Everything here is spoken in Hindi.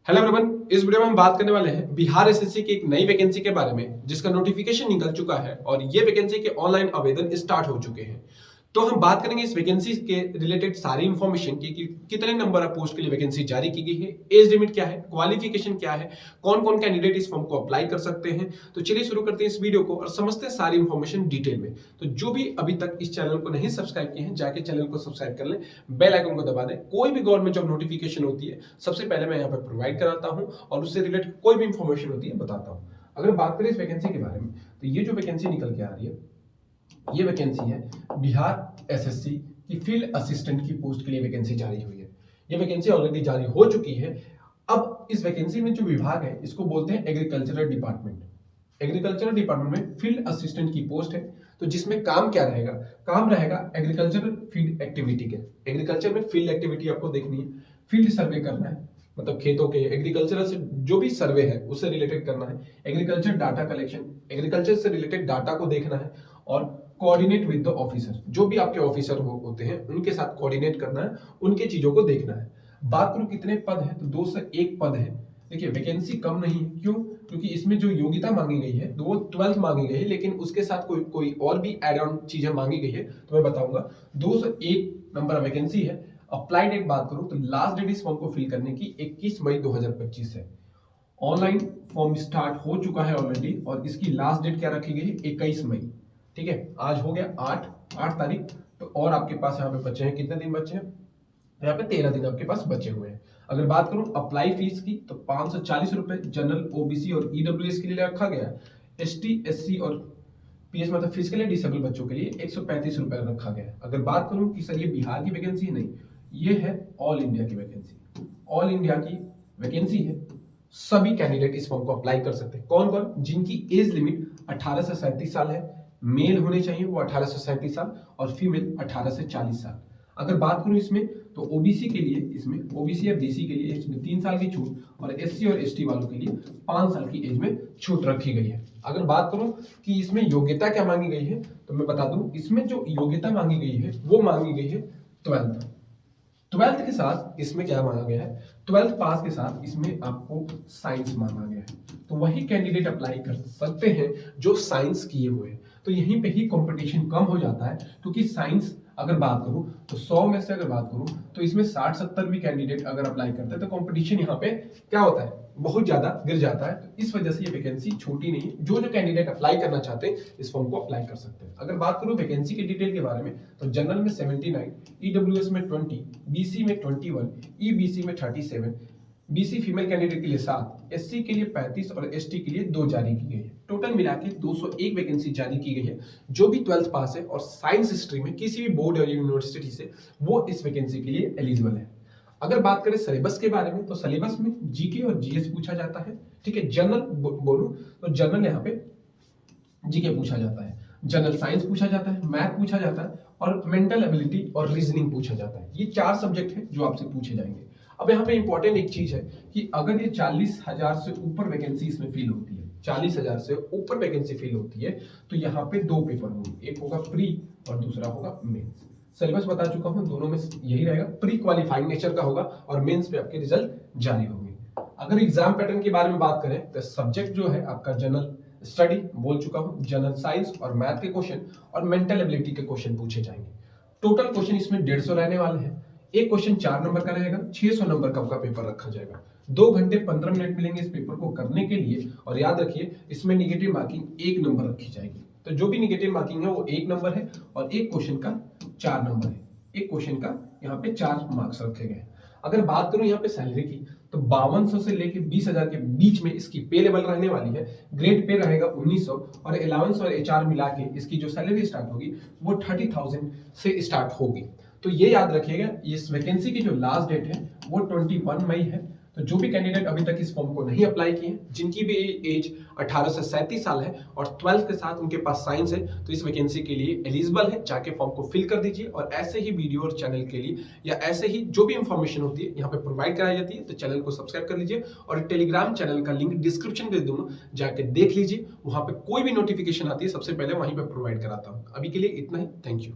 हेलो एवरीवन, इस वीडियो में हम बात करने वाले हैं बिहार एसएससी की एक नई वैकेंसी के बारे में जिसका नोटिफिकेशन निकल चुका है और ये वैकेंसी के ऑनलाइन आवेदन स्टार्ट हो चुके हैं। तो हम बात करेंगे इस वैकेंसी के रिलेटेड सारी इंफॉर्मेशन की कि कितने नंबर ऑफ पोस्ट के लिए वैकेंसी जारी की गई है, एज लिमिट क्या है, क्वालिफिकेशन क्या है, कौन कौन कैंडिडेट इस फॉर्म को अप्लाई कर सकते हैं। तो चलिए शुरू करते हैं इस वीडियो को और समझते हैं सारी इंफॉर्मेशन डिटेल में। तो जो भी अभी तक इस चैनल को नहीं सब्सक्राइब किए हैं जाके चैनल को सब्सक्राइब कर लें, बेल आइकन को दबा दें। कोई भी गवर्नमेंट जॉब नोटिफिकेशन होती है सबसे पहले मैं यहाँ पर प्रोवाइड कराता हूँ और उससे रिलेटेड कोई भी इंफॉर्मेशन होती है बताता हूँ। अगर बात करें इस वैकेंसी के बारे में तो ये जो वैकेंसी निकल के आ रही है ये वैकेंसी है बिहार एसएससी की फील्ड असिस्टेंट की पोस्ट के लिए वैकेंसी जारी हुई है। ये वैकेंसी ऑलरेडी जारी हो चुकी है। अब इस वैकेंसी में जो विभाग है इसको बोलते हैं एग्रीकल्चरल डिपार्टमेंट। एग्रीकल्चरल डिपार्टमेंट में फील्ड असिस्टेंट की पोस्ट है। तो जिसमें काम क्या रहेगा, काम रहेगा एग्रीकल्चरल फील्ड एक्टिविटी के। एग्रीकल्चर में फील्ड एक्टिविटी आपको देखनी है, फील्ड सर्वे करना है, मतलब खेतों के एग्रीकल्चर से जो भी सर्वे है उससे रिलेटेड करना है, एग्रीकल्चर डाटा कलेक्शन, एग्रीकल्चर से रिलेटेड डाटा को देखना है और कोऑर्डिनेट विद द ऑफिसर, जो भी आपके ऑफिसर होते हैं उनके साथ कोऑर्डिनेट करना है, उनके चीजों को देखना है। बात करूं कितने पद है तो 201 पद है। देखिए वैकेंसी कम नहीं है, क्यों? क्योंकि इसमें जो योग्यता मांगी गई है वो 12th मांगी गई है, लेकिन उसके साथ कोई और भी एड ऑन चीजें मांगी गई है तो मैं बताऊंगा। 201 नंबर वैकेंसी है। अप्लाई डेट बात करूं तो लास्ट डेट इस फॉर्म को फिल करने की 21 मई 2025 है। ऑनलाइन फॉर्म स्टार्ट हो चुका है ऑलरेडी और इसकी लास्ट डेट क्या रखी गई है 21 मई। ठीक है, आज हो गया 8 तारीख। तो और आपके पास यहाँ पे बचे हैं, कितने दिन बचे हैं? यहाँ पे 13 दिन आपके पास बचे हुए हैं। अगर बात करूं अप्लाई फीस की तो 540 रुपए जनरल, ओबीसी और ईडब्ल्यूएस के लिए रखा गया है। एसटी, एससी और पीएस मतलब फिजिकली डिसेबल बच्चों के लिए 135 रुपए रखा गया है। अगर बात करूं कि सर ये बिहार की वैकेंसी है, नहीं, ये है ऑल इंडिया की वैकेंसी। ऑल इंडिया की वैकेंसी है, सभी कैंडिडेट इस फॉर्म को अप्लाई कर सकते हैं। कौन कौन? जिनकी एज लिमिट 18 से 37 साल है, मेल होने चाहिए वो 18 से 37 साल और फीमेल 18 से 40 साल। अगर बात करूं इसमें तो ओबीसी के लिए, इसमें ओबीसी या बीसी के लिए इसमें 3 साल की छूट और एससी और एसटी वालों के लिए 5 साल की एज में छूट रखी गई है। अगर बात करूं कि इसमें योग्यता क्या मांगी गई है तो मैं बता दूं, इसमें जो योग्यता मांगी गई है वो मांगी गई है 12th के साथ इसमें क्या मांगा गया है, 12th पास के साथ इसमें आपको साइंस मांगा गया है। तो वही कैंडिडेट अप्लाई कर सकते हैं जो साइंस किए हुए हैं। तो यहीं पे ही कंपटीशन कम हो जाता है, क्योंकि साइंस अगर बात करूं तो 100 में से अगर बात करूं तो इसमें 60-70 भी कैंडिडेट अगर अप्लाई करते हैं तो कंपटीशन यहाँ पे क्या होता है, बहुत ज्यादा गिर जाता है। तो इस वजह से ये वैकेंसी छोटी नहीं है। जो कैंडिडेट अप्लाई करना चाहते हैं इस फॉर्म को अप्लाई कर सकते हैं। अगर बात करूं वैकेंसी के डिटेल के बारे में तो जनरल में 79, ईडब्ल्यूएस में 20, बीसी में 21, ईबीसी में 37, बीसी फीमेल कैंडिडेट के लिए 7, एससी के लिए 35 और एसटी के लिए 2 जारी की गई है। टोटल मिला के 201 वैकेंसी जारी की गई है। जो भी 12th पास है और साइंस स्ट्रीम में किसी भी बोर्ड या यूनिवर्सिटी से, वो इस वैकेंसी के लिए एलिजिबल है। अगर बात करें सिलेबस के बारे में तो सिलेबस में जीके और जीएस पूछा जाता है। ठीक है, जनरल बोलूं तो जनरल यहाँ पे जीके पूछा जाता है, जनरल साइंस पूछा जाता है, मैथ पूछा जाता है और मेंटल एबिलिटी और रीजनिंग पूछा जाता है। ये 4 सब्जेक्ट है जो आपसे पूछे जाएंगे। अब यहाँ पे इंपॉर्टेंट एक चीज है कि अगर ये 40,000 से ऊपर वैकेंसी इसमें फिल होती है, 40,000 से ऊपर वैकेंसी फिल होती है तो यहाँ पे 2 पेपर होंगे, एक होगा प्री और दूसरा होगा मेंस। सिलेबस बता चुका हूं, दोनों में यही रहेगा, प्री क्वालिफाइंग नेचर का होगा और मेंस पे आपके रिजल्ट जारी होंगे। अगर एग्जाम पैटर्न के बारे में बात करें तो सब्जेक्ट जो है आपका जनरल स्टडी बोल चुका हूं, जनरल साइंस और मैथ के क्वेश्चन और मेंटल एबिलिटी के क्वेश्चन पूछे जाएंगे। टोटल क्वेश्चन इसमें 150 रहने वाले हैं। एक क्वेश्चन 4 नंबर का रहेगा, 600 नंबर का आपका पेपर रखा जाएगा। 2 घंटे 15 मिनट मिलेंगे इस पेपर को करने के लिए और याद रखिए इसमें निगेटिव मार्किंग 1 नंबर रखी जाएगी। तो जो भी निगेटिव मार्किंग है वो 1 नंबर है और एक क्वेश्चन का 4 नंबर है। एक क्वेश्चन का यहाँ पे 4 मार्क्स रखे गए। अगर बात करूं यहाँ पे सैलरी की तो 5200 से लेके 20,000 के बीच में इसकी पे लेवल रहने वाली है। ग्रेड पे रहेगा 1900 और अलाउंस और एचआर मिला के इसकी जो सैलरी स्टार्ट होगी वो 30,000 से स्टार्ट होगी। तो ये याद रखिएगा, इस वैकेंसी की जो लास्ट डेट है वो 21 मई है। तो जो भी कैंडिडेट अभी तक इस फॉर्म को नहीं अप्लाई किए, जिनकी भी एज 18 से 37 साल है और 12th के साथ उनके पास साइंस है, तो इस वैकेंसी के लिए एलिजिबल है। जाके फॉर्म को फिल कर दीजिए और ऐसे ही वीडियो और चैनल के लिए या ऐसे ही जो भी इंफॉर्मेशन होती है यहाँ पे प्रोवाइड कराई जाती है, तो चैनल को सब्सक्राइब कर लीजिए और टेलीग्राम चैनल का लिंक डिस्क्रिप्शन में दे दूंगा, जाके देख लीजिए। वहां पे कोई भी नोटिफिकेशन आती है सबसे पहले वहीं पे प्रोवाइड कराता हूँ। अभी के लिए इतना ही, थैंक यू।